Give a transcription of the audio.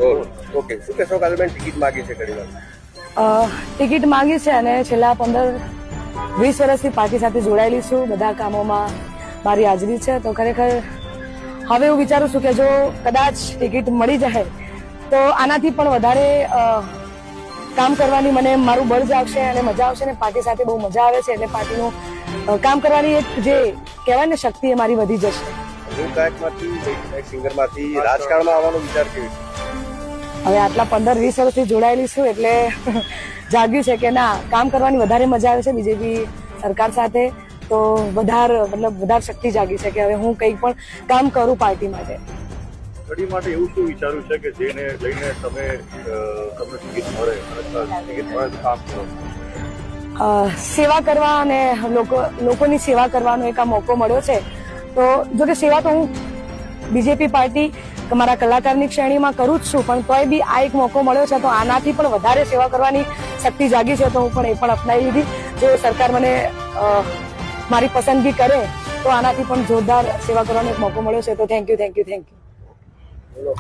Okay, શું કહેશો કાજલબેન? Ticket માંગી છે ઘણી વાર. ટિકિટ માંગી છે અને છેલ્લા 15-20 વર્ષથી પાર્ટી સાથે જોડાયેલી છું. બધા કામોમાં મારી હાજરી છે. તો ખરેખર હવે હું વિચારું છું કે જો કદાચ ટિકિટ મળી જાય તો આનાથી પણ વધારે કામ કરવાની મને મારું બળ જાગશે અને મજા આવશે. ને પાર્ટી સાથે બહુ મજા આવે છે એટલે પાર્ટીનું કામ કરવાની એક જે કહેવાય ને શક્તિ એ મારી વધી જશે. સિંગરમાંથી રાજકારણમાં આવવાનો વિચાર કેવી છે? હવે આટલા 15-20 વર્ષથી જોડાયેલી છું એટલે જાગ્યું છે કે ના, કામ કરવાની વધારે મજા આવે છે બીજેપી સરકાર સાથે. તો વધારે શક્તિ જાગી છે કે હવે હું કંઈ પણ કામ કરું પાર્ટી માટે. કડી માટે એવું શું વિચાર્યું છે કે જેને લઈને તમને ટિકિટ મળે તો કામ કરો? સેવા કરવા અને લોકોની સેવા કરવાનો એક આ મોકો મળ્યો છે. તો જો કે સેવા તો હું બીજેપી પાર્ટી મારા કલાકારની શ્રેણીમાં કરું જ છું, પણ તોય બી આ એક મોકો મળ્યો છે તો આનાથી પણ વધારે સેવા કરવાની શક્તિ જાગી છે. તો હું પણ એ પણ અપનાવી લીધી. જો સરકાર મને મારી પસંદગી કરે તો આનાથી પણ જોરદાર સેવા કરવાનો એક મોકો મળ્યો છે. તો થેન્ક યુ.